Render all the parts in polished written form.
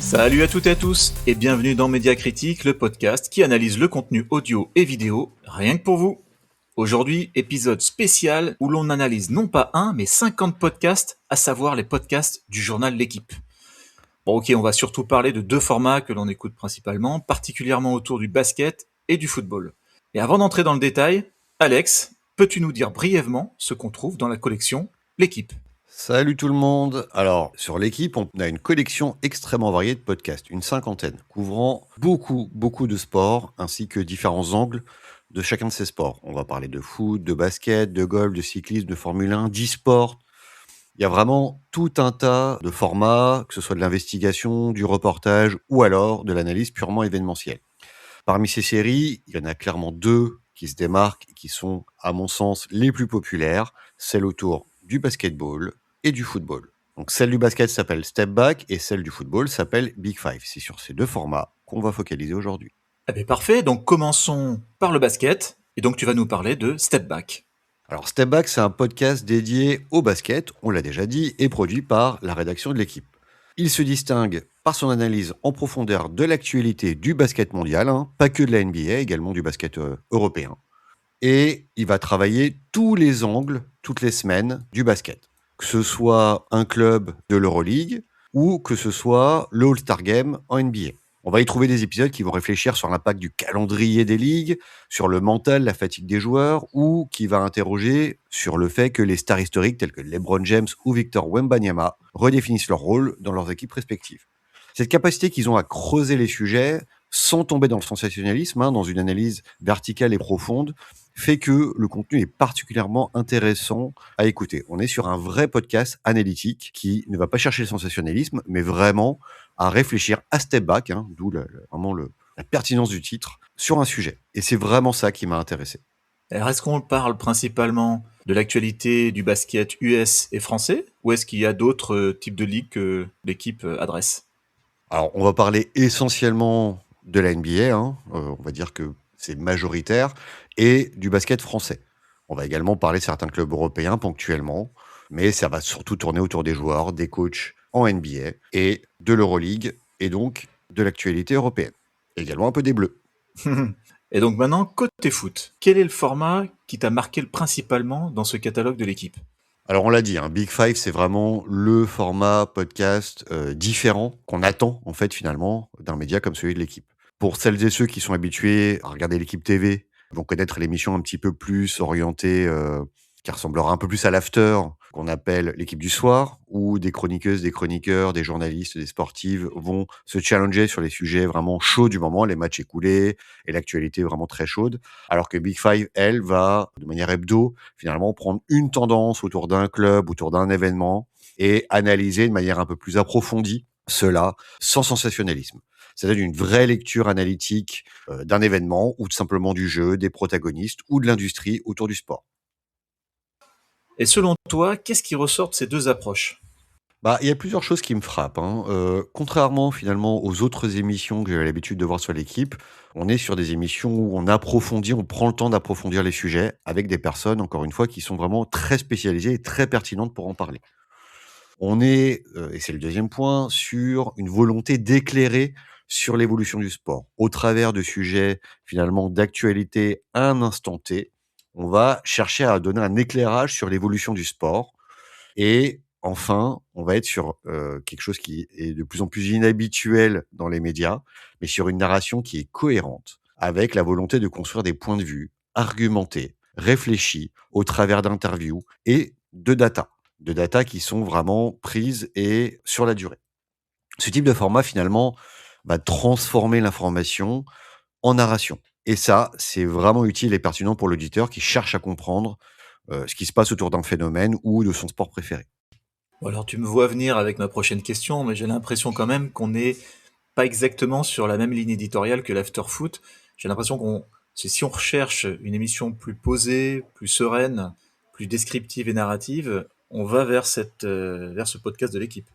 Salut à toutes et à tous et bienvenue dans Média Critique, le podcast qui analyse le contenu audio et vidéo rien que pour vous. Aujourd'hui, épisode spécial où l'on analyse non pas un mais 50 podcasts, à savoir les podcasts du journal L'Équipe. Bon ok, on va surtout parler de deux formats que l'on écoute principalement, particulièrement autour du basket et du football. Et avant d'entrer dans le détail, Alex, peux-tu nous dire brièvement ce qu'on trouve dans la collection L'Équipe ? Salut tout le monde. Alors, sur l'équipe, on a une collection extrêmement variée de podcasts, une cinquantaine, couvrant beaucoup de sports, ainsi que différents angles de chacun de ces sports. On va parler de foot, de basket, de golf, de cyclisme, de Formule 1, d'e-sport. Il y a vraiment tout un tas de formats, que ce soit de l'investigation, du reportage ou alors de l'analyse purement événementielle. Parmi ces séries, il y en a clairement deux qui se démarquent et qui sont, à mon sens, les plus populaires, celle autour du basketball et du football. Donc celle du basket s'appelle Step Back et celle du football s'appelle Big Five. C'est sur ces deux formats qu'on va focaliser aujourd'hui. Eh bien parfait, donc commençons par le basket, et donc tu vas nous parler de Step Back. Alors Step Back, c'est un podcast dédié au basket, on l'a déjà dit, et produit par la rédaction de l'équipe. Il se distingue par son analyse en profondeur de l'actualité du basket mondial, pas que de la NBA, également du basket européen. Et il va travailler tous les angles, toutes les semaines, du basket. Que ce soit un club de l'Euroleague ou que ce soit le All-Star Game en NBA. On va y trouver des épisodes qui vont réfléchir sur l'impact du calendrier des ligues, sur le mental, la fatigue des joueurs, ou qui va interroger sur le fait que les stars historiques tels que LeBron James ou Victor Wembanyama redéfinissent leur rôle dans leurs équipes respectives. Cette capacité qu'ils ont à creuser les sujets sans tomber dans le sensationnalisme, dans une analyse verticale et profonde, fait que le contenu est particulièrement intéressant à écouter. On est sur un vrai podcast analytique qui ne va pas chercher le sensationnalisme, mais vraiment à réfléchir à step back, d'où vraiment la pertinence du titre, sur un sujet. Et c'est vraiment ça qui m'a intéressé. Alors est-ce qu'on parle principalement de l'actualité du basket US et français, ou est-ce qu'il y a d'autres types de ligues que l'équipe adresse ? Alors, on va parler essentiellement de la NBA, on va dire que c'est majoritaire, et du basket français. On va également parler de certains clubs européens ponctuellement, mais ça va surtout tourner autour des joueurs, des coachs en NBA et de l'Euroleague, et donc de l'actualité européenne. Également un peu des Bleus. Et donc maintenant, côté foot, quel est le format qui t'a marqué principalement dans ce catalogue de l'équipe ? Alors on l'a dit, Big Five, c'est vraiment le format podcast différent qu'on attend en fait finalement d'un média comme celui de l'équipe. Pour celles et ceux qui sont habitués à regarder l'équipe TV, vont connaître l'émission un petit peu plus orientée, qui ressemblera un peu plus à l'after, qu'on appelle l'équipe du soir, où des chroniqueuses, des chroniqueurs, des journalistes, des sportives vont se challenger sur les sujets vraiment chauds du moment, les matchs écoulés et l'actualité vraiment très chaude. Alors que Big Five, elle, va, de manière hebdo, finalement prendre une tendance autour d'un club, autour d'un événement, et analyser de manière un peu plus approfondie cela, sans sensationnalisme. Ça donne une vraie lecture analytique d'un événement, ou tout simplement du jeu, des protagonistes, ou de l'industrie autour du sport. Et selon toi, qu'est-ce qui ressort de ces deux approches ? Il y a plusieurs choses qui me frappent. Contrairement finalement aux autres émissions que j'avais l'habitude de voir sur l'équipe, on est sur des émissions où on approfondit, on prend le temps d'approfondir les sujets avec des personnes, encore une fois, qui sont vraiment très spécialisées et très pertinentes pour en parler. On est, et c'est le deuxième point, sur une volonté d'éclairer sur l'évolution du sport. Au travers de sujets finalement d'actualité à un instant T, on va chercher à donner un éclairage sur l'évolution du sport. Et enfin, on va être sur quelque chose qui est de plus en plus inhabituel dans les médias, mais sur une narration qui est cohérente, avec la volonté de construire des points de vue argumentés, réfléchis, au travers d'interviews et de data qui sont vraiment prises et sur la durée. Ce type de format, finalement, va transformer l'information en narration. Et ça, c'est vraiment utile et pertinent pour l'auditeur qui cherche à comprendre ce qui se passe autour d'un phénomène ou de son sport préféré. Bon, alors tu me vois venir avec ma prochaine question, mais j'ai l'impression quand même qu'on n'est pas exactement sur la même ligne éditoriale que l'after-foot. J'ai l'impression si on recherche une émission plus posée, plus sereine, plus descriptive et narrative, on va vers vers ce podcast de l'équipe.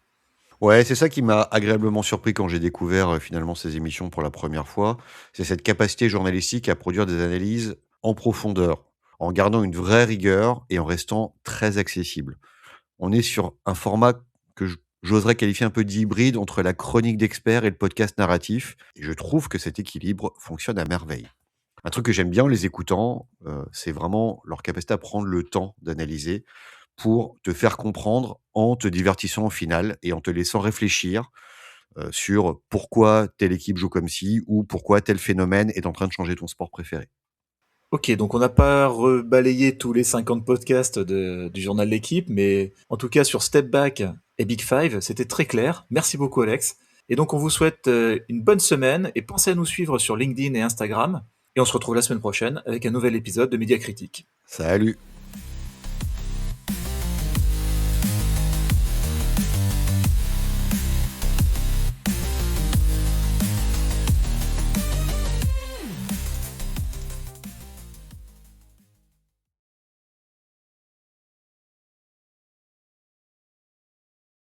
Ouais, c'est ça qui m'a agréablement surpris quand j'ai découvert finalement ces émissions pour la première fois. C'est cette capacité journalistique à produire des analyses en profondeur, en gardant une vraie rigueur et en restant très accessible. On est sur un format que j'oserais qualifier un peu d'hybride entre la chronique d'experts et le podcast narratif et je trouve que cet équilibre fonctionne à merveille. Un truc que j'aime bien en les écoutant, c'est vraiment leur capacité à prendre le temps d'analyser pour te faire comprendre en te divertissant au final et en te laissant réfléchir, sur pourquoi telle équipe joue comme ci ou pourquoi tel phénomène est en train de changer ton sport préféré. Ok, donc on n'a pas rebalayé tous les 50 podcasts du journal L'équipe, mais en tout cas sur Step Back et Big Five, c'était très clair. Merci beaucoup Alex. Et donc on vous souhaite une bonne semaine et pensez à nous suivre sur LinkedIn et Instagram. Et on se retrouve la semaine prochaine avec un nouvel épisode de Média Critique. Salut!